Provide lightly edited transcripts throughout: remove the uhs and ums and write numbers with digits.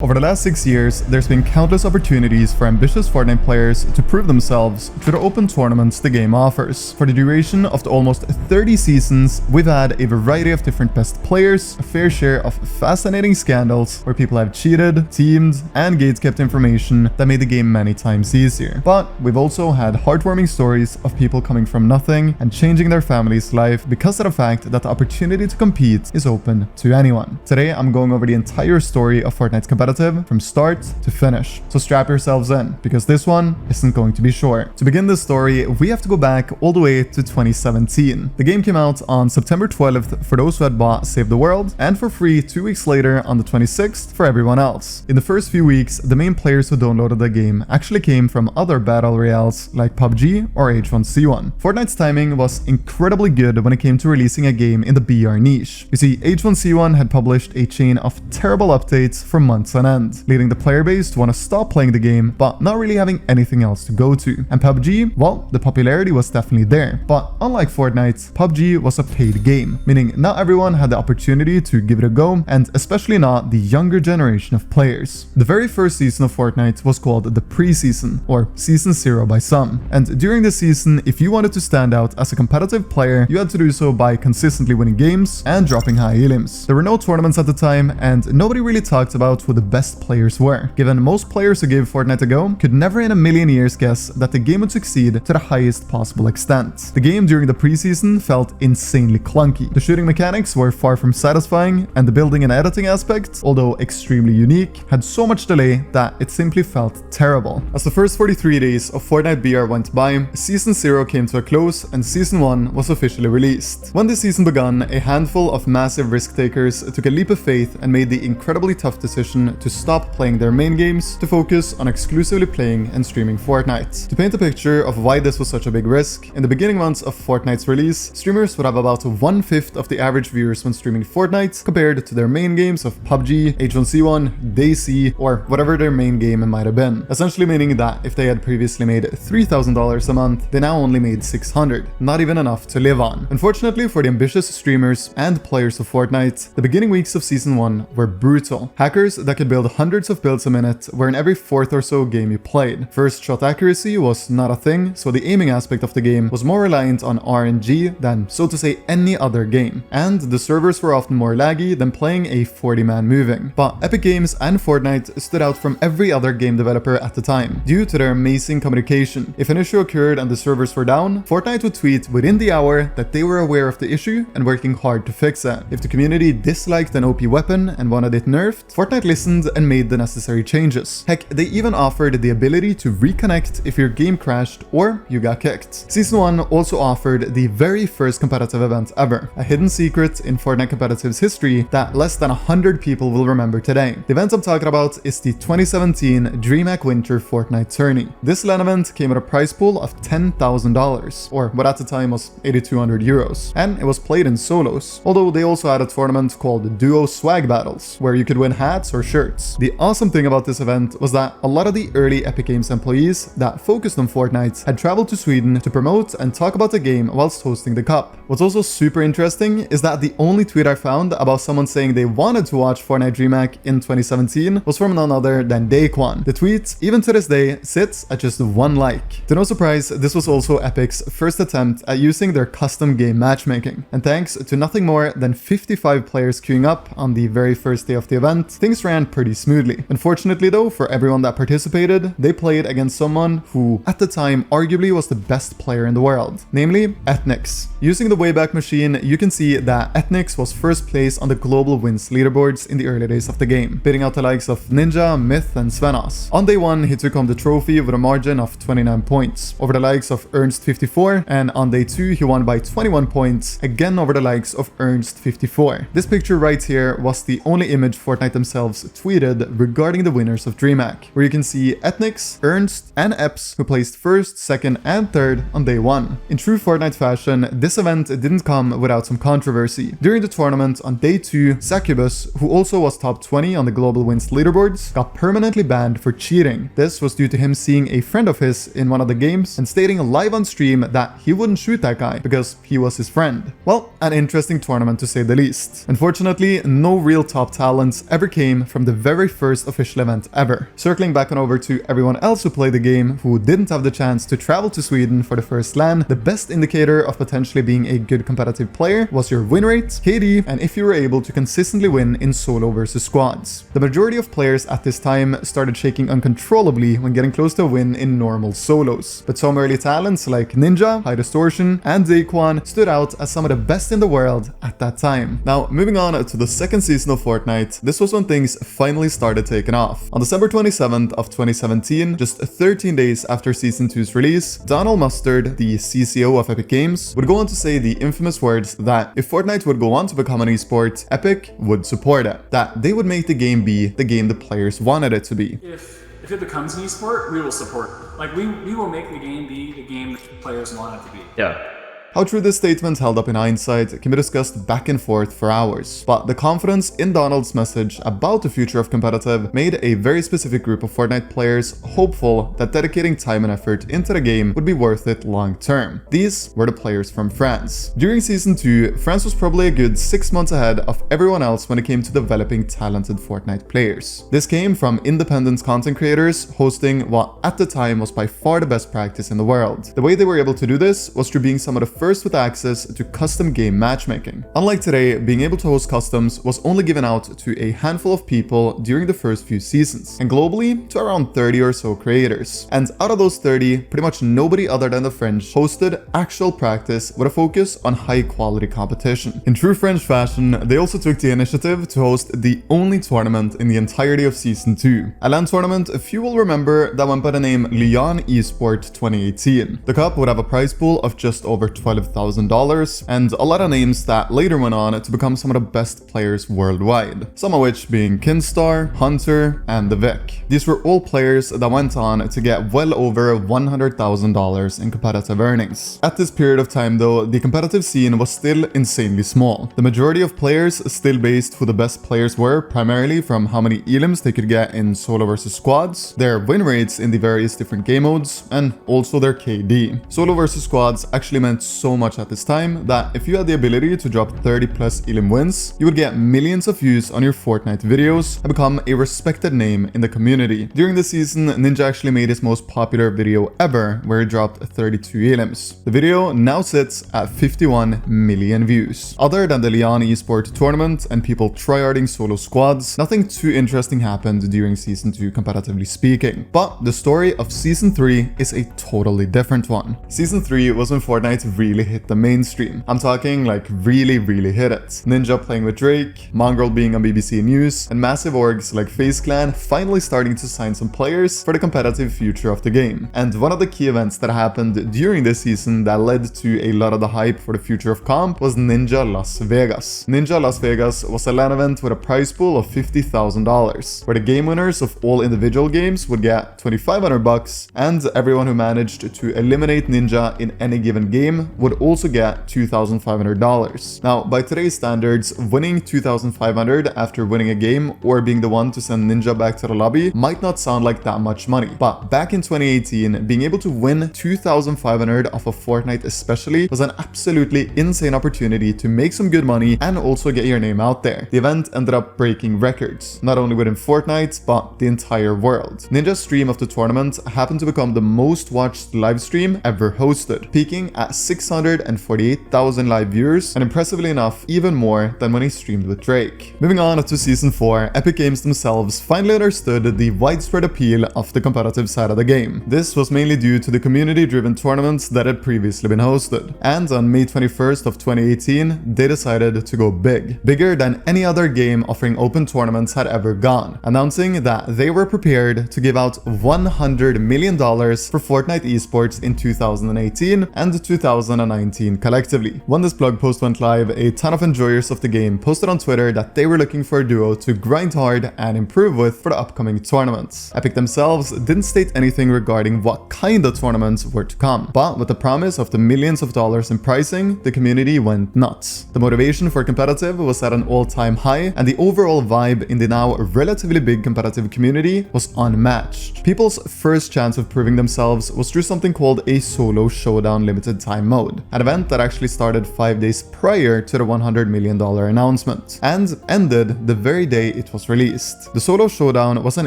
Over the last 6 years, there's been countless opportunities for ambitious Fortnite players to prove themselves through the open tournaments the game offers. For the duration of the almost 30 seasons, we've had a variety of different best players, a fair share of fascinating scandals where people have cheated, teamed, and gatekept information that made the game many times easier. But we've also had heartwarming stories of people coming from nothing and changing their family's life because of the fact that the opportunity to compete is open to anyone. Today, I'm going over the entire story of Fortnite's competitive from start to finish. So strap yourselves in, because this one isn't going to be short. To begin this story, we have to go back all the way to 2017. The game came out on September 12th for those who had bought Save the World, and for free 2 weeks later on the 26th for everyone else. In the first few weeks, the main players who downloaded the game actually came from other battle royales like PUBG or H1C1. Fortnite's timing was incredibly good when it came to releasing a game in the BR niche. You see, H1C1 had published a chain of terrible updates for months on end, leading the player base to want to stop playing the game but not really having anything else to go to. And PUBG, well, the popularity was definitely there, but unlike Fortnite, PUBG was a paid game, meaning not everyone had the opportunity to give it a go, and especially not the younger generation of players. The very first season of Fortnite was called the pre-season, or Season 0 by some, and during this season, if you wanted to stand out as a competitive player, you had to do so by consistently winning games and dropping high elims. There were no tournaments at the time, and nobody really talked about who the best players were, given most players who gave Fortnite a go could never in a million years guess that the game would succeed to the highest possible extent. The game during the preseason felt insanely clunky. The shooting mechanics were far from satisfying, and the building and editing aspect, although extremely unique, had so much delay that it simply felt terrible. As the first 43 days of Fortnite BR went by, Season 0 came to a close and Season 1 was officially released. When this season began, a handful of massive risk takers took a leap of faith and made the incredibly tough decision to stop playing their main games to focus on exclusively playing and streaming Fortnite. To paint a picture of why this was such a big risk, in the beginning months of Fortnite's release, streamers would have about 1/5 of the average viewers when streaming Fortnite compared to their main games of PUBG, H1C1, DayZ, or whatever their main game might have been. Essentially meaning that if they had previously made $3,000 a month, they now only made $600, not even enough to live on. Unfortunately for the ambitious streamers and players of Fortnite, the beginning weeks of Season 1 were brutal. Hackers that could build hundreds of builds a minute were in every fourth or so game you played. First shot accuracy was not a thing, so the aiming aspect of the game was more reliant on RNG than, so to say, any other game. And the servers were often more laggy than playing a 40-man moving. But Epic Games and Fortnite stood out from every other game developer at the time, due to their amazing communication. If an issue occurred and the servers were down, Fortnite would tweet within the hour that they were aware of the issue and working hard to fix it. If the community disliked an OP weapon and wanted it nerfed, Fortnite listened and made the necessary changes. Heck, they even offered the ability to reconnect if your game crashed or you got kicked. Season 1 also offered the very first competitive event ever, a hidden secret in Fortnite competitive's history that less than 100 people will remember today. The event I'm talking about is the 2017 DreamHack Winter Fortnite Tourney. This LAN event came with a prize pool of $10,000, or what at the time was 8,200 euros, and it was played in solos, although they also had a tournament called Duo Swag Battles, where you could win hats or shirts. The awesome thing about this event was that a lot of the early Epic Games employees that focused on Fortnite had traveled to Sweden to promote and talk about the game whilst hosting the cup. What's also super interesting is that the only tweet I found about someone saying they wanted to watch Fortnite DreamHack in 2017 was from none other than Daquan. The tweet, even to this day, sits at just 1 like. To no surprise, this was also Epic's first attempt at using their custom game matchmaking. And thanks to nothing more than 55 players queuing up on the very first day of the event, things ran pretty smoothly. Unfortunately though, for everyone that participated, they played against someone who, at the time, arguably was the best player in the world, namely Ethnix. Using the Wayback Machine, you can see that Ethnix was first place on the global wins leaderboards in the early days of the game, beating out the likes of Ninja, Myth, and Svenos. On day 1, he took home the trophy with a margin of 29 points, over the likes of Ernst 54, and on day 2, he won by 21 points, again over the likes of Ernst 54. This picture right here was the only image Fortnite themselves tweeted regarding the winners of DreamHack, where you can see Ethnix, Ernst, and Epps, who placed first, second, and third on day 1. In true Fortnite fashion, this event didn't come without some controversy. During the tournament on day 2, Succubus, who also was top 20 on the global wins leaderboards, got permanently banned for cheating. This was due to him seeing a friend of his in one of the games and stating live on stream that he wouldn't shoot that guy because he was his friend. Well, an interesting tournament to say the least. Unfortunately, no real top talents ever came from the very first official event ever. Circling back on over to everyone else who played the game who didn't have the chance to travel to Sweden for the first LAN, the best indicator of potentially being a good competitive player was your win rate, KD, and if you were able to consistently win in solo versus squads. The majority of players at this time started shaking uncontrollably when getting close to a win in normal solos, but some early talents like Ninja, High Distortion, and Daquan stood out as some of the best in the world at that time. Now, moving on to the second season of Fortnite, this was when things finally started taking off. On December 27th of 2017, just 13 days after Season 2's release, Donald Mustard, the CCO of Epic Games, would go on to say the infamous words that if Fortnite would go on to become an esport, Epic would support it. That they would make the game be the game the players wanted it to be. If it becomes an esport, we will support it. Like, we will make the game be the game that players want it to be. Yeah. How true this statement held up in hindsight can be discussed back and forth for hours, but the confidence in Donald's message about the future of competitive made a very specific group of Fortnite players hopeful that dedicating time and effort into the game would be worth it long term. These were the players from France. During Season 2, France was probably a good 6 months ahead of everyone else when it came to developing talented Fortnite players. This came from independent content creators hosting what at the time was by far the best practice in the world. The way they were able to do this was through being some of the first with access to custom game matchmaking. Unlike today, being able to host customs was only given out to a handful of people during the first few seasons, and globally to around 30 or so creators. And out of those 30, pretty much nobody other than the French hosted actual practice with a focus on high quality competition. In true French fashion, they also took the initiative to host the only tournament in the entirety of Season 2. A LAN tournament few will remember that went by the name Lyon Esport 2018. The cup would have a prize pool of just over $12,000 and a lot of names that later went on to become some of the best players worldwide, some of which being Kinstar, Hunter, and the Vic. These were all players that went on to get well over $100,000 in competitive earnings. At this period of time though, the competitive scene was still insanely small. The majority of players still based who the best players were primarily from how many elims they could get in solo versus squads, their win rates in the various different game modes, and also their KD. Solo versus squads actually meant so much at this time that if you had the ability to drop 30 plus elim wins, you would get millions of views on your Fortnite videos and become a respected name in the community. During the season, Ninja actually made his most popular video ever, where he dropped 32 elims. The video now sits at 51 million views. Other than the Lyon Esport tournament and people tryharding solo squads, nothing too interesting happened during Season 2 competitively speaking. But the story of Season 3 is a totally different one. Season 3 was when Fortnite really hit the mainstream. I'm talking like really hit it. Ninja playing with Drake, Mongrel being on BBC News, and massive orgs like FaZe Clan finally starting to sign some players for the competitive future of the game. And one of the key events that happened during this season that led to a lot of the hype for the future of comp was Ninja Las Vegas. Ninja Las Vegas was a LAN event with a prize pool of $50,000, where the game winners of all individual games would get $2,500 and everyone who managed to eliminate Ninja in any given game would also get $2,500. Now, by today's standards, winning $2,500 after winning a game or being the one to send Ninja back to the lobby might not sound like that much money. But back in 2018, being able to win $2,500 off of Fortnite especially was an absolutely insane opportunity to make some good money and also get your name out there. The event ended up breaking records, not only within Fortnite, but the entire world. Ninja's stream of the tournament happened to become the most watched live stream ever hosted, peaking at 648,000 live viewers, and impressively enough, even more than when he streamed with Drake. Moving on to Season 4, Epic Games themselves finally understood the widespread appeal of the competitive side of the game. This was mainly due to the community-driven tournaments that had previously been hosted. And on May 21st of 2018, they decided to go big. Bigger than any other game offering open tournaments had ever gone, announcing that they were prepared to give out $100 million for Fortnite esports in 2018 and 2019 collectively. When this blog post went live, a ton of enjoyers of the game posted on Twitter that they were looking for a duo to grind hard and improve with for the upcoming tournaments. Epic themselves didn't state anything regarding what kind of tournaments were to come, but with the promise of the millions of dollars in pricing, the community went nuts. The motivation for competitive was at an all-time high, and the overall vibe in the now relatively big competitive community was unmatched. People's first chance of proving themselves was through something called a solo showdown limited time mode. mode, an event that actually started 5 days prior to the $100 million announcement, and ended the very day it was released. The Solo Showdown was an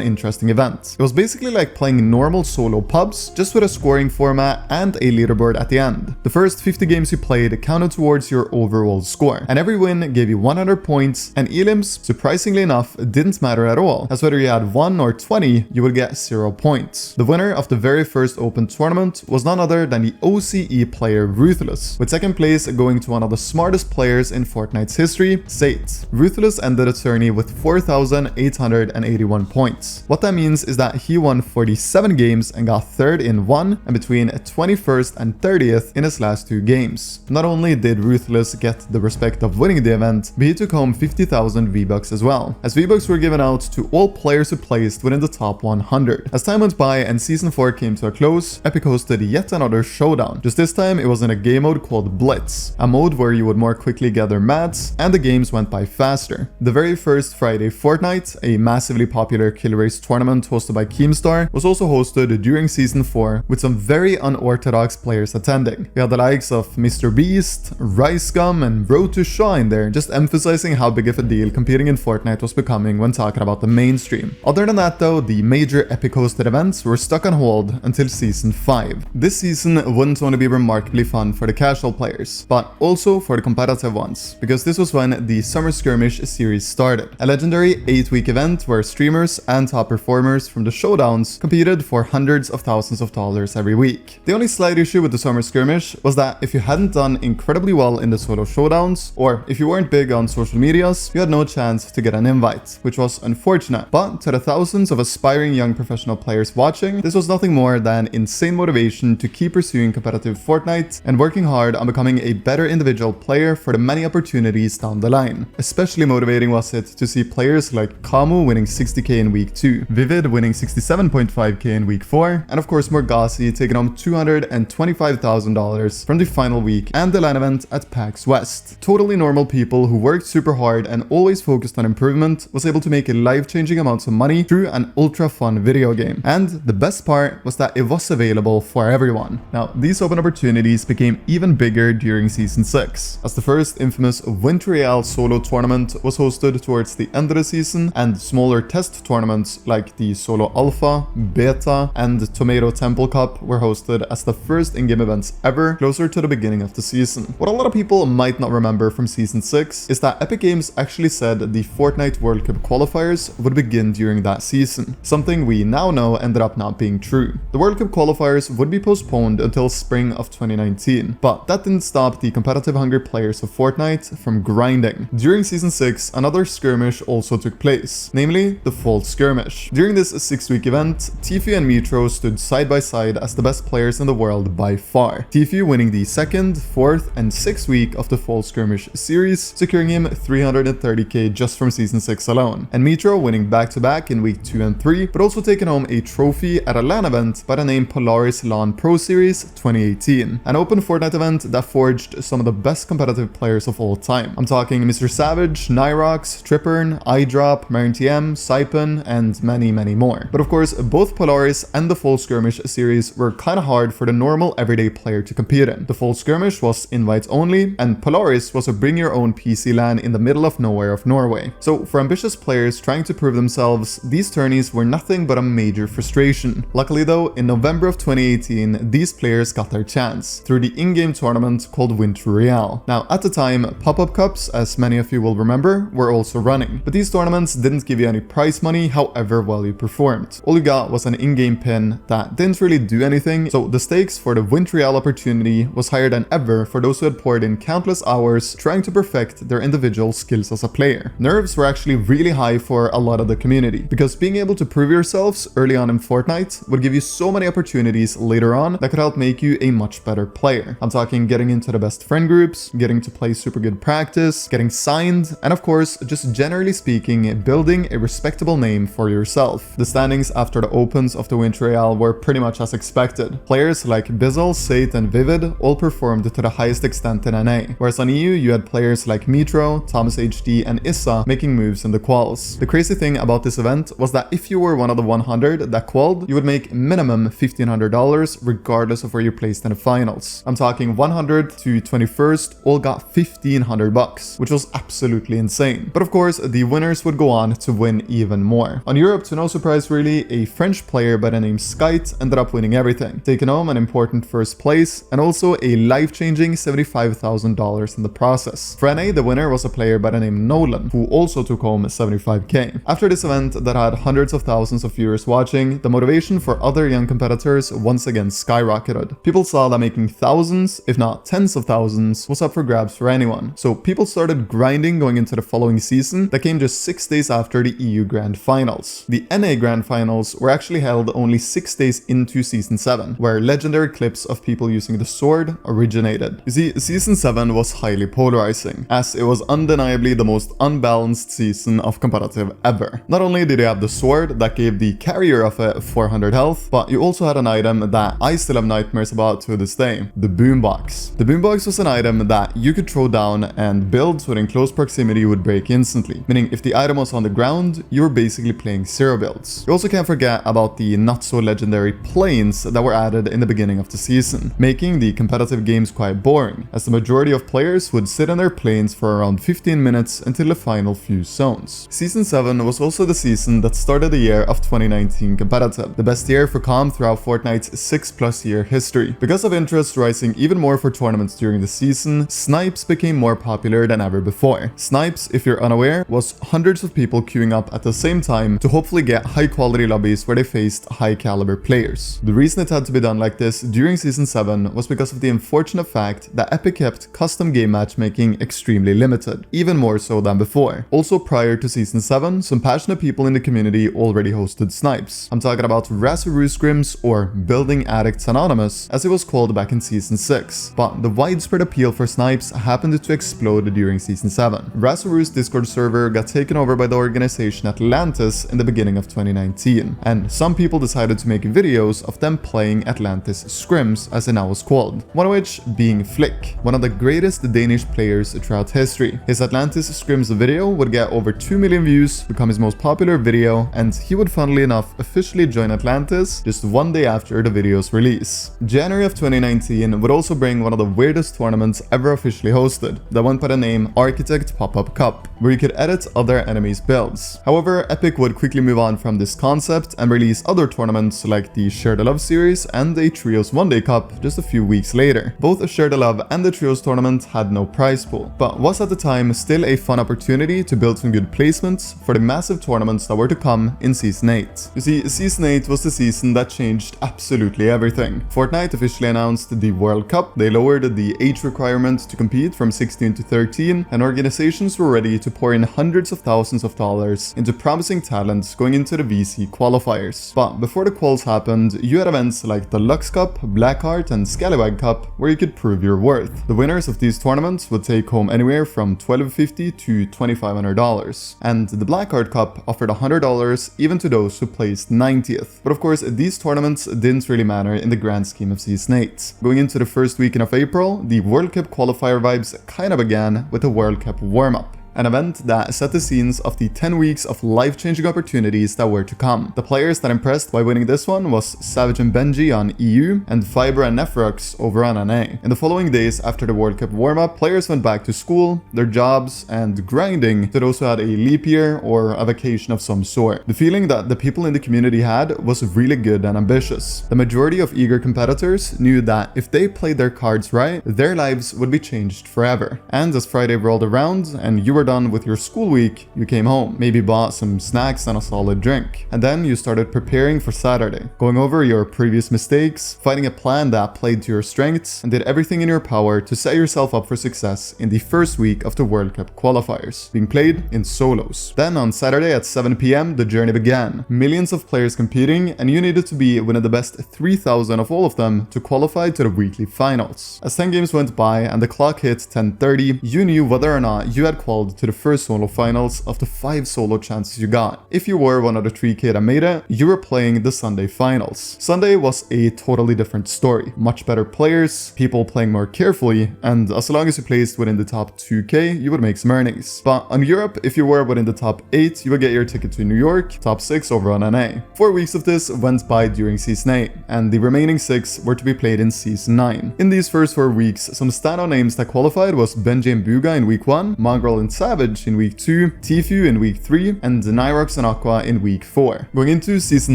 interesting event. It was basically like playing normal solo pubs, just with a scoring format and a leaderboard at the end. The first 50 games you played counted towards your overall score, and every win gave you 100 points, and elims, surprisingly enough, didn't matter at all, as whether you had 1 or 20, you would get 0 points. The winner of the very first open tournament was none other than the OCE player Ruthless, with second place going to one of the smartest players in Fortnite's history, Zayt. Ruthless ended the tourney with 4,881 points. What that means is that he won 47 games and got third in 1 and between 21st and 30th in his last 2 games. Not only did Ruthless get the respect of winning the event, but he took home 50,000 V-Bucks as well, as V-Bucks were given out to all players who placed within the top 100. As time went by and Season 4 came to a close, Epic hosted yet another showdown. Just this time it was in a game mode called Blitz, a mode where you would more quickly gather mats and the games went by faster. The very first Friday Fortnite, a massively popular kill race tournament hosted by Keemstar, was also hosted during Season 4 with some very unorthodox players attending. We had the likes of Mr. Beast, Rice Gum, and Road to Shine there, just emphasizing how big of a deal competing in Fortnite was becoming when talking about the mainstream. Other than that though, the major Epic hosted events were stuck on hold until Season 5. This season wouldn't only be remarkably fun for the casual players, but also for the competitive ones, because this was when the Summer Skirmish series started, a legendary 8-week event where streamers and top performers from the showdowns competed for hundreds of thousands of dollars every week. The only slight issue with the Summer Skirmish was that if you hadn't done incredibly well in the solo showdowns, or if you weren't big on social medias, you had no chance to get an invite, which was unfortunate. But to the thousands of aspiring young professional players watching, this was nothing more than insane motivation to keep pursuing competitive Fortnite and working hard on becoming a better individual player for the many opportunities down the line. Especially motivating was it to see players like Kamu winning 60k in week 2, Vivid winning 67.5k in week 4, and of course Morgasi taking home $225,000 from the final week and the LAN event at PAX West. Totally normal people who worked super hard and always focused on improvement was able to make life-changing amounts of money through an ultra fun video game. And the best part was that it was available for everyone. Now, these open opportunities became even bigger during Season 6, as the first infamous Winter Real solo tournament was hosted towards the end of the season, and smaller test tournaments like the Solo Alpha, Beta, and Tomato Temple Cup were hosted as the first in-game events ever closer to the beginning of the season. What a lot of people might not remember from Season 6 is that Epic Games actually said the Fortnite World Cup qualifiers would begin during that season, something we now know ended up not being true. The World Cup qualifiers would be postponed until spring of 2019, but that didn't stop the competitive hungry players of Fortnite from grinding. During Season 6, another skirmish also took place, namely the Fall Skirmish. During this 6-week event, Tfue and Metro stood side by side as the best players in the world by far. Tfue winning the 2nd, 4th, and 6th week of the Fall Skirmish series, securing him 330k just from Season 6 alone, and Metro winning back-to-back in week 2 and 3, but also taking home a trophy at a LAN event by the name Polaris LAN Pro Series 2018, an open Fortnite event that forged some of the best competitive players of all time. I'm talking Mr. Savage, Nyrox, Trippern, iDrop, MarinTM, Saipan, and many more. But of course, both Polaris and the Fall Skirmish series were kinda hard for the normal everyday player to compete in. The Fall Skirmish was invites only, and Polaris was a bring your own PC LAN in the middle of nowhere of Norway. So for ambitious players trying to prove themselves, these tourneys were nothing but a major frustration. Luckily though, in November of 2018, these players got their chance through the in-game tournament called Winter Real. Now at the time, pop-up cups, as many of you will remember, were also running, but these tournaments didn't give you any prize money however well you performed. All you got was an in-game pin that didn't really do anything, so the stakes for the Winter Real opportunity was higher than ever for those who had poured in countless hours trying to perfect their individual skills as a player. Nerves were actually really high for a lot of the community, because being able to prove yourselves early on in Fortnite would give you so many opportunities later on that could help make you a much better player. I'm talking getting into the best friend groups, getting to play super good practice, getting signed, and of course, just generally speaking, building a respectable name for yourself. The standings after the opens of the Winter Real were pretty much as expected. Players like Bizzle, Zayt, and Vivid all performed to the highest extent in NA, whereas on EU you had players like Metro, Thomas HD, and Issa making moves in the quals. The crazy thing about this event was that if you were one of the 100 that qualled, you would make minimum $1,500 regardless of where you placed in the finals. players. I'm talking 100 to 21st all got $1,500, which was absolutely insane. But of course, the winners would go on to win even more. On Europe, to no surprise really, a French player by the name Skite ended up winning everything, taking home an important first place and also a life-changing $75,000 in the process. For NA, the winner was a player by the name Nolan, who also took home 75k. After this event that had hundreds of thousands of viewers watching, the motivation for other young competitors once again skyrocketed. People saw that making thousands, if not tens of thousands, was up for grabs for anyone. So people started grinding going into the following season that came just 6 days after the EU Grand Finals. The NA Grand Finals were actually held only 6 days into Season 7, where legendary clips of people using the sword originated. You see, Season 7 was highly polarizing, as it was undeniably the most unbalanced season of competitive ever. Not only did you have the sword that gave the carrier of it 400 health, but you also had an item that I still have nightmares about to this day, the boombox. The boombox was an item that you could throw down and builds within close proximity would break instantly, meaning if the item was on the ground, you were basically playing zero builds. You also can't forget about the not so legendary planes that were added in the beginning of the season, making the competitive games quite boring, as the majority of players would sit in their planes for around 15 minutes until the final few zones. Season 7 was also the season that started the year of 2019 competitive, the best year for COM throughout Fortnite's 6+ year history. Because of interest rising even more for tournaments during the season, snipes became more popular than ever before. Snipes, if you're unaware, was hundreds of people queuing up at the same time to hopefully get high quality lobbies where they faced high caliber players. The reason it had to be done like this during Season 7 was because of the unfortunate fact that Epic kept custom game matchmaking extremely limited, even more so than before. Also prior to Season 7, some passionate people in the community already hosted snipes. I'm talking about Razoroo Scrims, or Building Addicts Anonymous, as it was called back in Season 6. But the widespread appeal for snipes happened to explode during Season 7. Razoroo's Discord server got taken over by the organization Atlantis in the beginning of 2019, and some people decided to make videos of them playing Atlantis Scrims, as it now was called, one of which being Flick, one of the greatest Danish players throughout history. His Atlantis Scrims video would get over 2 million views, become his most popular video, and he would funnily enough officially join Atlantis just 1 day after the video's release. January of 2019 would also bring one of the weirdest tournaments ever officially hosted, that went by the name Architect Pop-Up Cup, where you could edit other enemies' builds. However, Epic would quickly move on from this concept and release other tournaments like the Share the Love series and a Trios One Day Cup just a few weeks later. Both Share the Love and the Trios tournament had no prize pool, but was at the time still a fun opportunity to build some good placements for the massive tournaments that were to come in Season 8. You see, Season 8 was the season that changed absolutely everything. Fortnite officially announced the World Cup, they lowered the age requirement to compete from 16 to 13, and organizations were ready to pour in hundreds of thousands of dollars into promising talents going into the VC qualifiers. But before the quals happened, you had events like the Lux Cup, Blackheart, and Scallywag Cup where you could prove your worth. The winners of these tournaments would take home anywhere from $1,250 to $2,500, and the Blackheart Cup offered $100 even to those who placed 90th. But of course, these tournaments didn't really matter in the grand scheme of Season 8. Going into the first weekend of April, the World Cup qualifier vibes kind of began with the World Cup warm-up, an event that set the scenes of the 10 weeks of life-changing opportunities that were to come. The players that impressed by winning this one was Savage and Benji on EU and Fiber and Nefrox over on NA. In the following days after the World Cup warm-up, players went back to school, their jobs, and grinding to those who had a leap year or a vacation of some sort. The feeling that the people in the community had was really good and ambitious. The majority of eager competitors knew that if they played their cards right, their lives would be changed forever. And as Friday rolled around and you were done with your school week, you came home, maybe bought some snacks and a solid drink, and then you started preparing for Saturday, going over your previous mistakes, finding a plan that played to your strengths, and did everything in your power to set yourself up for success in the first week of the World Cup qualifiers, being played in solos. Then on Saturday at 7 PM, the journey began. Millions of players competing, and you needed to be one of the best 3,000 of all of them to qualify to the weekly finals. As 10 games went by and the clock hit 10:30, you knew whether or not you had qualified called to the first solo finals of the 5 solo chances you got. If you were one of the 3K that made it, you were playing the Sunday finals. Sunday was a totally different story. Much better players, people playing more carefully, and as long as you placed within the top 2K, you would make some earnings. But on Europe, if you were within the top 8, you would get your ticket to New York, top 6 over on NA. 4 weeks of this went by during Season 8, and the remaining 6 were to be played in Season 9. In these first 4 weeks, some standout names that qualified was Benji and Bugha in week 1, Mongrel and Savage in week 2, Tfue in week 3, and Nyrox and Aqua in week 4. Going into Season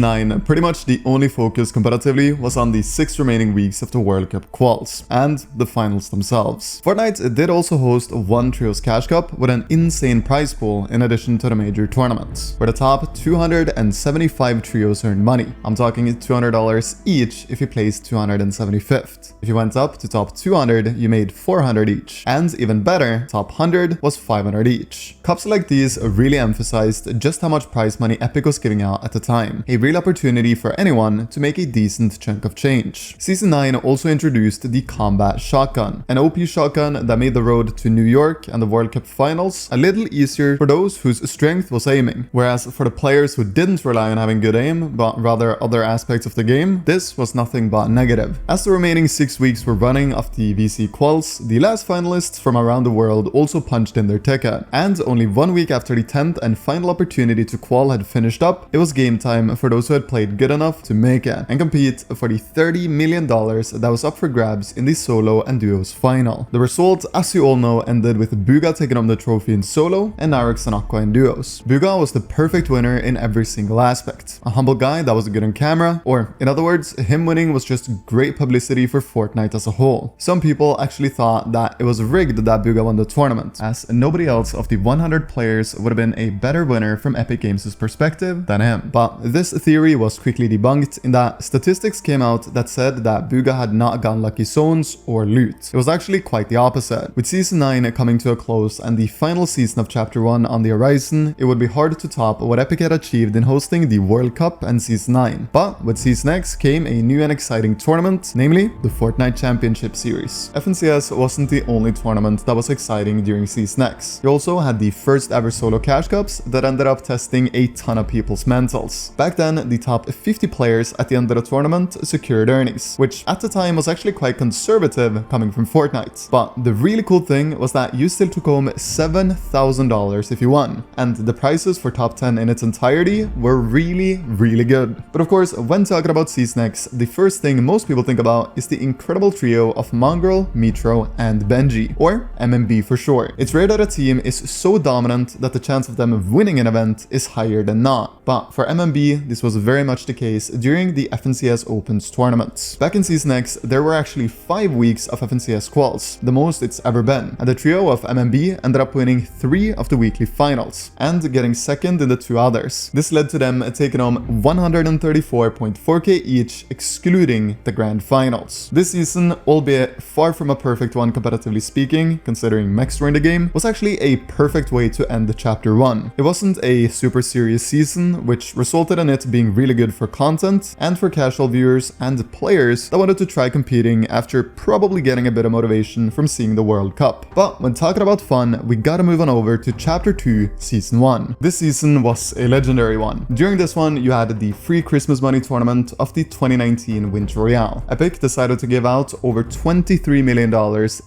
9, pretty much the only focus competitively was on the 6 remaining weeks of the World Cup quals, and the finals themselves. Fortnite did also host one Trios Cash Cup with an insane prize pool in addition to the major tournaments, where the top 275 trios earned money. I'm talking $200 each if you placed 275th. If you went up to top 200, you made 400 each. And even better, top 100 was 500 each. Cups like these really emphasized just how much prize money Epic was giving out at the time. A real opportunity for anyone to make a decent chunk of change. Season 9 also introduced the Combat Shotgun, an OP shotgun that made the road to New York and the World Cup finals a little easier for those whose strength was aiming, whereas for the players who didn't rely on having good aim, but rather other aspects of the game, this was nothing but negative. As the remaining 6 weeks were running of the VC quals, the last finalists from around the world also punched in their ticket, and only 1 week after the 10th and final opportunity to qual had finished up, it was game time for those who had played good enough to make it and compete for the $30 million that was up for grabs in the solo and duos final. The result, as you all know, ended with Bugha taking home the trophy in solo and Nyrox and Aqua in duos. Bugha was the perfect winner in every single aspect. A humble guy that was good on camera, or in other words, him winning was just great publicity for Fortnite as a whole. Some people actually thought that it was rigged that Bugha won the tournament, as nobody else of the 100 players would have been a better winner from Epic Games' perspective than him. But this theory was quickly debunked in that statistics came out that said that Bugha had not gotten lucky zones or loot. It was actually quite the opposite. With Season 9 coming to a close and the final season of Chapter 1 on the horizon, it would be hard to top what Epic had achieved in hosting the World Cup and Season 9. But with Season X came a new and exciting tournament, namely the Fortnite Championship Series. FNCS wasn't the only tournament that was exciting during Season X. You also had the first ever solo cash cups that ended up testing a ton of people's mentals. Back then, the top 50 players at the end of the tournament secured earnings, which at the time was actually quite conservative coming from Fortnite. But the really cool thing was that you still took home $7,000 if you won, and the prizes for top 10 in its entirety were really good. But of course, when talking about Season X, the first thing most people think about is the incredible trio of Mongrel, Metro, and Benji, or MMB for short. It's rare that a team is so dominant that the chance of them winning an event is higher than not. But for MMB, this was very much the case during the FNCS Opens tournaments. Back in Season X, there were actually 5 weeks of FNCS quals, the most it's ever been, and the trio of MMB ended up winning 3 of the weekly finals, and getting second in the 2 others. This led to them taking home 134.4k each, excluding the grand finals. This season, albeit far from a perfect one competitively speaking, considering mechs were in the game, was actually a perfect way to end the Chapter 1. It wasn't a super serious season, which resulted in it being really good for content and for casual viewers and players that wanted to try competing after probably getting a bit of motivation from seeing the World Cup. But when talking about fun, we gotta move on over to Chapter 2, Season 1. This season was a legendary one. During this one, you had the free Christmas money tournament of the 2019 Winter Royale. Epic decided to give out over $23 million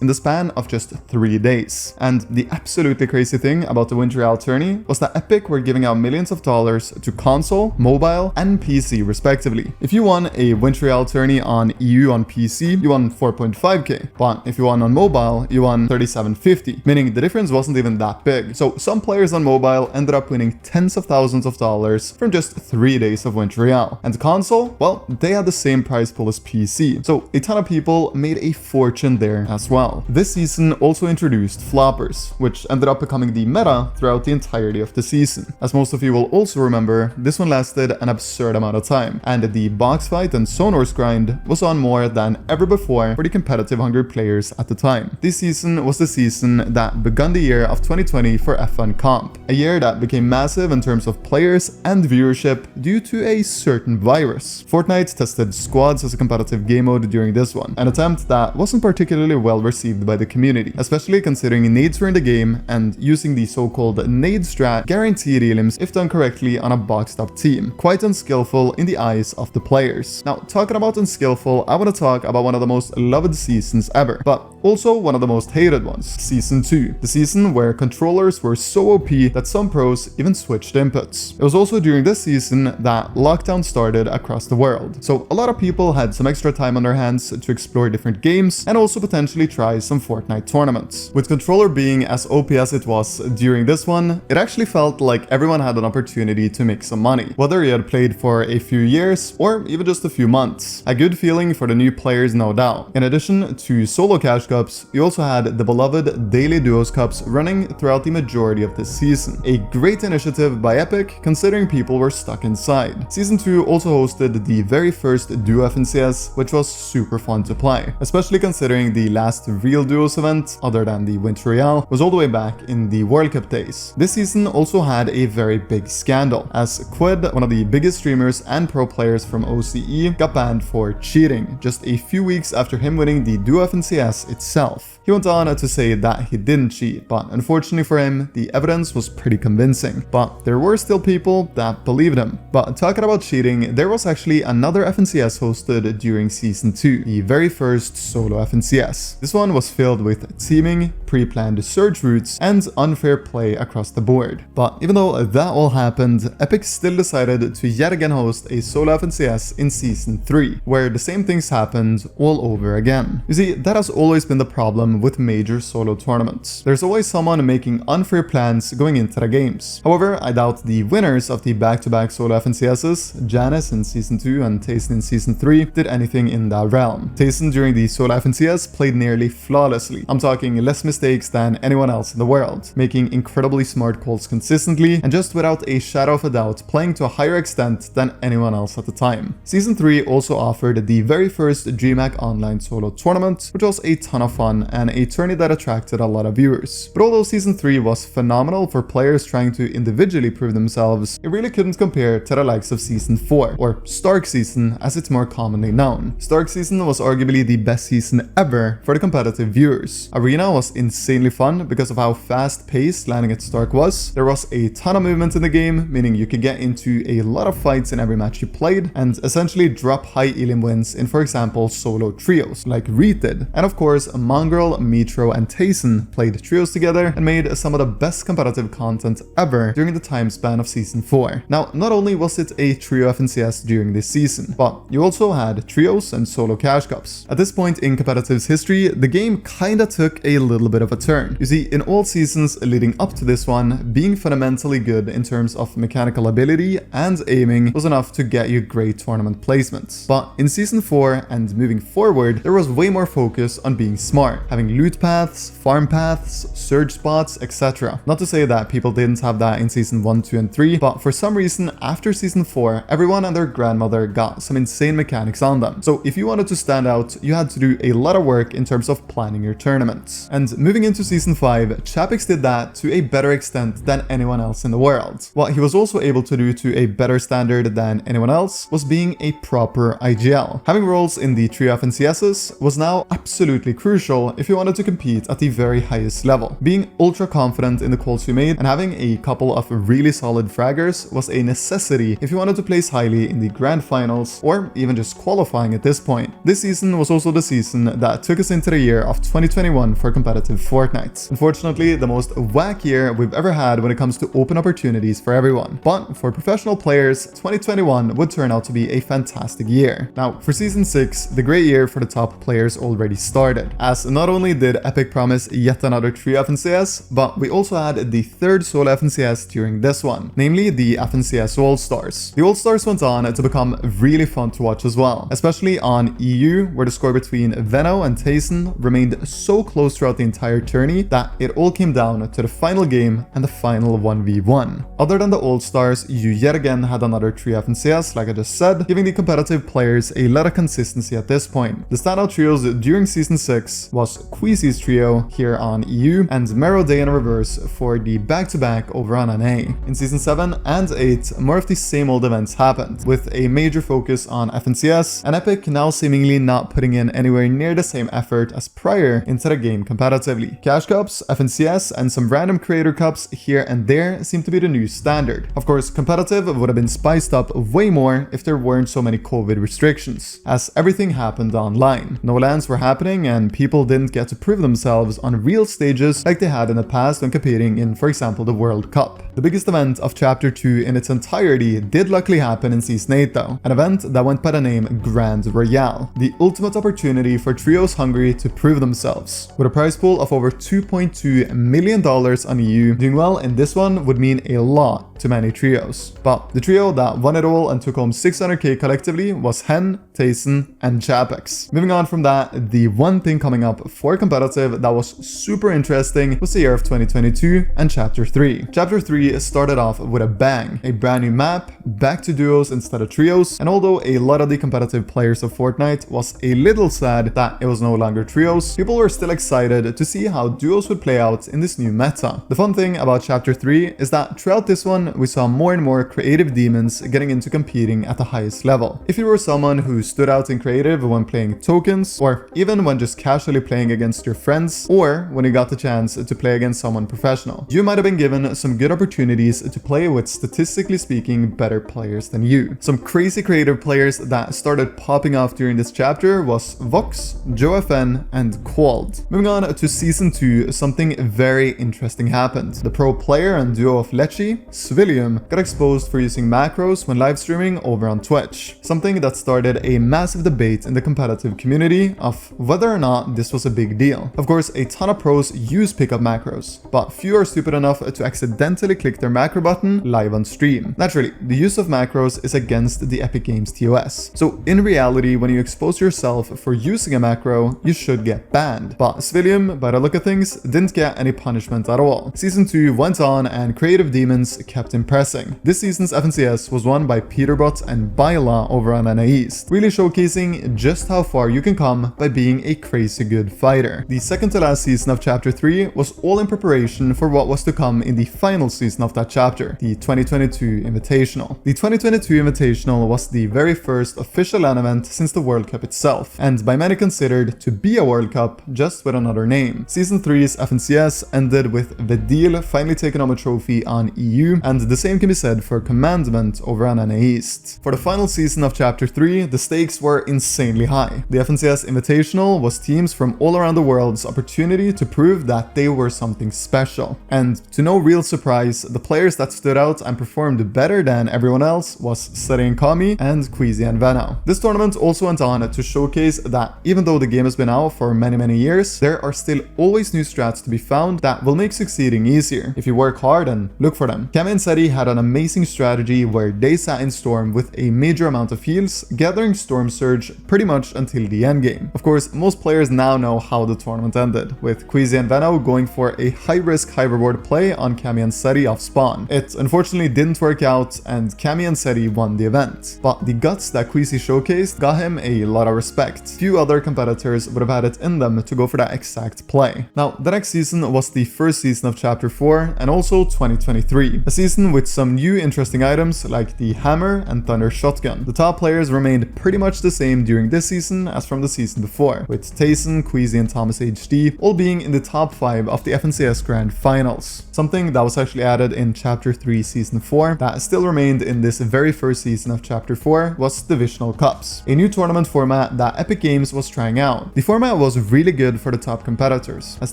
in the span of just 3 days. And the absolutely crazy thing about the Winter Royale tourney was that Epic were giving out millions of dollars to console, mobile, and PC respectively. If you won a Winter Royale tourney on EU on PC, you won 4.5k, but if you won on mobile, you won 37.50, meaning the difference wasn't even that big. So some players on mobile ended up winning tens of thousands of dollars from just 3 days of Winter Royale. And console, well, they had the same prize pool as PC, so a ton of people made a fortune there as well. This season also introduced floppers, which ended up becoming the meta throughout the entirety of the season. As most of you will also remember, this one lasted an absurd amount of time, and the box fight and Sonor's grind was on more than ever before for the competitive hungry players at the time. This season was the season that began the year of 2020 for F1 Comp, a year that became massive in terms of players and viewership due to a certain virus. Fortnite tested squads as a competitive game mode during this one, an attempt that wasn't particularly well received by the community, especially considering nades were in the game and using the so-called nade strat guaranteed elims if done correctly on a boxed up team. Quite unskillful in the eyes of the players. Now, talking about unskillful, I want to talk about one of the most loved seasons ever, but also one of the most hated ones, Season 2. The season where controllers were so OP that some pros even switched inputs. It was also during this season that lockdown started across the world, so a lot of people had some extra time on their hands to explore different games and also potentially try some Fortnite tournaments. With controller being as OP as it was during this one, it actually felt like everyone had an opportunity to make some money, whether you had played for a few years or even just a few months. A good feeling for the new players, no doubt. In addition to solo cash cups, you also had the beloved daily duos cups running throughout the majority of this season. A great initiative by Epic considering people were stuck inside. Season 2 also hosted the very first duo FNCS, which was super fun to play, especially considering the last real duos event, other than the Winter Royale, was all the way back in the World Cup days. This season also had a very big scandal, as Quid, one of the biggest streamers and pro players from OCE, got banned for cheating just a few weeks after him winning the duo FNCS itself. He went on to say that he didn't cheat, but unfortunately for him, the evidence was pretty convincing. But there were still people that believed him. But talking about cheating, there was actually another FNCS hosted during Season 2, the very first solo FNCS. This one was filled with teaming, pre-planned surge routes, and unfair play across the board. But even though that all happened, Epic still decided to yet again host a solo FNCS in Season 3, where the same things happened all over again. You see, that has always been the problem with major solo tournaments. There's always someone making unfair plans going into the games. However, I doubt the winners of the back-to-back solo FNCSs, Janice in Season 2 and Tayson in Season 3, did anything in that realm. Tayson during the solo FNCS played nearly flawlessly. I'm talking less mistakes than anyone else in the world, making incredibly smart calls consistently and just without a shadow of a doubt playing to a higher extent than anyone else at the time. Season 3 also offered the very first DreamHack Online solo tournament, which was a ton of fun and a tourney that attracted a lot of viewers. But although Season 3 was phenomenal for players trying to individually prove themselves, it really couldn't compare to the likes of Season 4, or Stark Season as it's more commonly known. Stark Season was arguably the best season ever for the competitive viewers. Arena was insanely fun because of how fast-paced landing at Stark was. There was a ton of movement in the game, meaning you could get into a lot of fights in every match you played, and essentially drop high elim wins in, for example, solo trios, like Reed did. And of course, Mongrel, Metro, and Tayson played trios together and made some of the best competitive content ever during the time span of Season 4. Now, not only was it a trio FNCS during this season, but you also had trios and solo cash cups. At this point in competitive's history, the game kinda took a little bit of a turn. You see, in all seasons leading up to this one, being fundamentally good in terms of mechanical ability and aiming was enough to get you great tournament placements. But in Season 4 and moving forward, there was way more focus on being smart, having loot paths, farm paths, surge spots, etc. Not to say that people didn't have that in Season 1, 2, and 3, but for some reason after Season 4, everyone and their grandmother got some insane mechanics on them. So if you wanted to stand out, you had to do a lot of work in terms of planning your tournaments. And moving into Season 5, Chapix did that to a better extent than anyone else in the world. What he was also able to do to a better standard than anyone else was being a proper IGL. Having roles in the trio FNCSs was now absolutely crucial if you wanted to compete at the very highest level. Being ultra confident in the calls you made and having a couple of really solid fraggers was a necessity if you wanted to place highly in the grand finals or even just qualifying at this point. This season was also the season that took us into the year of 2021 for competitive Fortnite. Unfortunately, the most whack year we've ever had when it comes to open opportunities for everyone. But for professional players, 2021 would turn out to be a fantastic year. Now, for Season 6, the great year for the top players already started, as not only did Epic promise yet another trio FNCS, but we also had the third solo FNCS during this one, namely the FNCS All-Stars. The All-Stars went on to become really fun to watch as well, especially on EU, where the score between Veno and Tayson remained so close throughout the entire tourney that it all came down to the final game and the final 1v1. Other than the All-Stars, you yet again had another trio FNCS, like I just said, giving the competitive players a lot of consistency at this point. The standout trios during Season 6 was Queasy's trio here on EU, and Mero Day in reverse for the back-to-back over on NA. In Season 7 and 8, more of the same old events happened, with a major focus on FNCS, and Epic now seemingly not putting in anywhere near the same effort as prior into the game competitively. Cash Cups, FNCS, and some random creator cups here and there seem to be the new standard. Of course, competitive would have been spiced up way more if there weren't so many COVID restrictions, as everything happened online. No LANs were happening and people didn't get to prove themselves on real stages like they had in the past when competing in, for example, the World Cup. The biggest event of Chapter 2 in its entirety did luckily happen in Season 8 though, an event that went by the name Grand Royale, the ultimate opportunity for trios hungry to prove themselves. With a prize pool of over $2.2 million on EU, doing well in this one would mean a lot to many trios. But the trio that won it all and took home 600k collectively was Hen, Tayson, and Chapex. Moving on from that, the one thing coming up for competitive that was super interesting was the year of 2022 and Chapter 3. Chapter 3 started off with a bang, a brand new map, back to duos instead of trios, and although a lot of the competitive players of Fortnite was a little sad that it was no longer trios, people were still excited to see how duos would play out in this new meta. The fun thing about Chapter 3 is that throughout this one, we saw more and more creative demons getting into competing at the highest level. If you were someone who stood out in creative when playing tokens, or even when just casually playing against your friends, or when you got the chance to play against someone professional, you might have been given some good opportunities to play with, statistically speaking, better players than you. Some crazy creative players that started popping off during this chapter was Vox, JoeFN, and Quald. Moving on to Season 2, something very interesting happened. The pro player and duo of Lechi, Svilium, got exposed for using macros when live streaming over on Twitch, something that started a massive debate in the competitive community of whether or not this was a big deal. Of course, a ton of pros use pickup macros, but few are stupid enough to accidentally click their macro button live on stream. Naturally, the use of macros is against the Epic Games TOS, so in reality, when you expose yourself for using a macro, you should get banned. But Svilium, by the look of things, didn't get any punishment at all. Season 2 went on and creative demons kept impressing. This season's FNCS was won by Peterbot and Baila over on NA East, really showcasing just how far you can come by being a crazy good fighter. The second to last season of Chapter 3 was all in preparation for what was to come in the final season of that chapter, the 2022 Invitational. The 2022 Invitational was the very first official LAN event since the World Cup itself, and by many considered to be a World Cup, just with another name. Season 3's FNCS ended with Vedil finally taking home a trophy on EU, and the same can be said for Commandment over on NA East. For the final season of Chapter 3, the stakes were insanely high. The FNCS Invitational was teams from all around the world's opportunity to prove that they were something special. And to no real surprise, the players that stood out and performed better than everyone else was Seri and Kami and Queasy and Venno. This tournament also went on to showcase that even though the game has been out for many years, there are still always new strats to be found that will make succeeding easier if you work hard and look for them. Kami and Seri had an amazing strategy where they sat in Storm with a major amount of heals, gathering Storm Surge pretty much until the endgame. Of course, most players now know how the tournament ended, with Queasy and Venno going for a high-risk, high-reward play on Kami and Seri off spawn. It unfortunately didn't work out, and Kami and Seri won the event. But the guts that Queasy showcased got him a lot of respect. Few other competitors would have had it in them to go for that exact play. Now, the next season was the first season of Chapter 4, and also 2023. A season with some new interesting items like the Hammer and Thunder Shotgun. The top players remained pretty much the same during this season as from the season before, with Tayson, Queasy, and Thomas HD all being in the top 5 of the FNCS Grand Finals. Something that was actually added in Chapter 3 Season 4 that still remained in this very first season of Chapter 4 was Divisional Cups, a new tournament format that Epic Games was trying out. The format was really good for the top competitors, as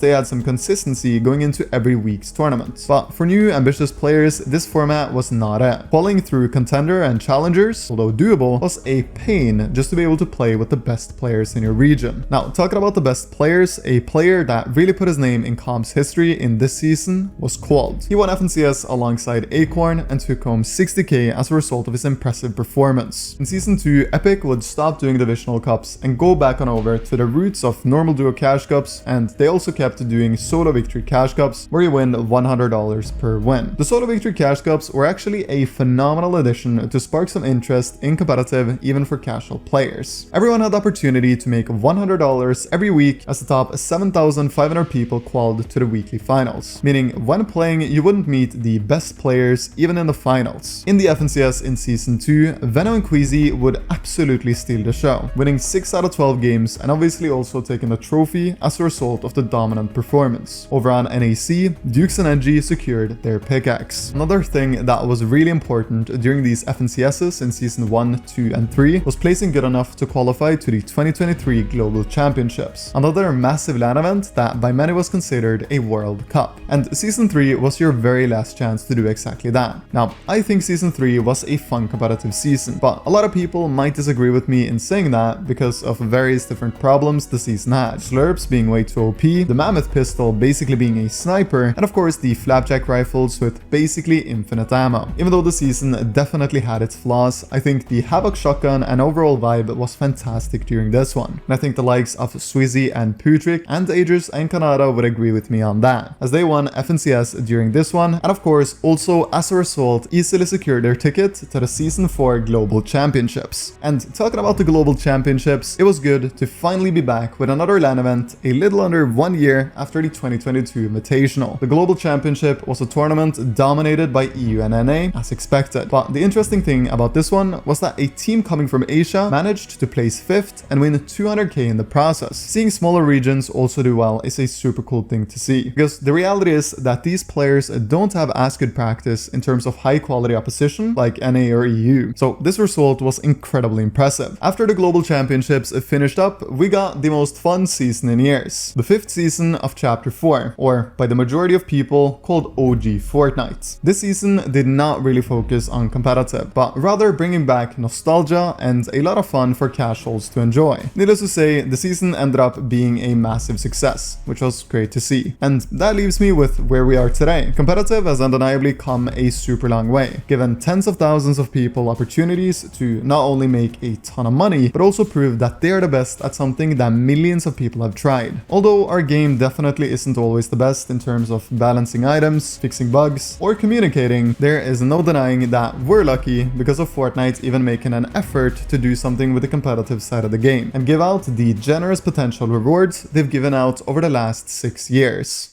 they had some consistency going into every week's tournament. But for new ambitious players, this format was not it. Falling through contender and challengers, although doable, was a pain just to be able to play with the best players in your region. Now, talking about the best players, a player that really put his name in comp's history in this season was Quald. He won FNCS alongside Acorn and took home 60k as a result of his impressive performance. In Season 2, Epic would stop doing Divisional Cups and go back on over to the roots of normal duo cash cups, and they also kept doing solo victory cash cups where you win $100 per win. The solo victory cash cups were actually a phenomenal addition to spark some interest in competitive even for casual players. Everyone had the opportunity to make $100 every week week, as the top 7,500 people qualified to the weekly finals, meaning when playing you wouldn't meet the best players even in the finals. In the FNCS in Season 2, Venom and Queasy would absolutely steal the show, winning 6 out of 12 games and obviously also taking the trophy as a result of the dominant performance. Over on NAC, Dukes and Edgy secured their pickaxe. Another thing that was really important during these FNCSs in Season 1, 2 and 3 was placing good enough to qualify to the 2023 Global Championships, another massive LAN event that by many was considered a World Cup. And Season 3 was your very last chance to do exactly that. Now, I think Season 3 was a fun competitive season, but a lot of people might disagree with me in saying that because of various different problems the season had. Slurps being way too OP, the Mammoth pistol basically being a sniper, and of course the Flapjack rifles with basically infinite ammo. Even though the season definitely had its flaws, I think the Havoc shotgun and overall vibe was fantastic during this one. And I think the likes of Swizzy and Putrick and Aegis and Canada would agree with me on that, as they won FNCS during this one, and of course also as a result easily secured their ticket to the Season 4 Global Championships. And talking about the Global Championships, it was good to finally be back with another LAN event a little under 1 year after the 2022 Invitational. The Global Championship was a tournament dominated by EU and NA as expected, but the interesting thing about this one was that a team coming from Asia managed to place 5th and win 200k in the process. Seeing smaller regions also do well is a super cool thing to see, because the reality is that these players don't have as good practice in terms of high quality opposition like NA or EU, so this result was incredibly impressive. After the Global Championships finished up, we got the most fun season in years, the 5th season of Chapter 4, or by the majority of people called OG Fortnite. This season did not really focus on competitive, but rather bringing back nostalgia and a lot of fun for casuals to enjoy. Needless to say, the season ended up being a massive success, which was great to see. And that leaves me with where we are today. Competitive has undeniably come a super long way, given tens of thousands of people opportunities to not only make a ton of money, but also prove that they are the best at something that millions of people have tried. Although our game definitely isn't always the best in terms of balancing items, fixing bugs, or communicating, there is no denying that we're lucky because of Fortnite even making an effort to do something with the competitive side of the game and give out the generous potential rewards they've given out over the last 6 years.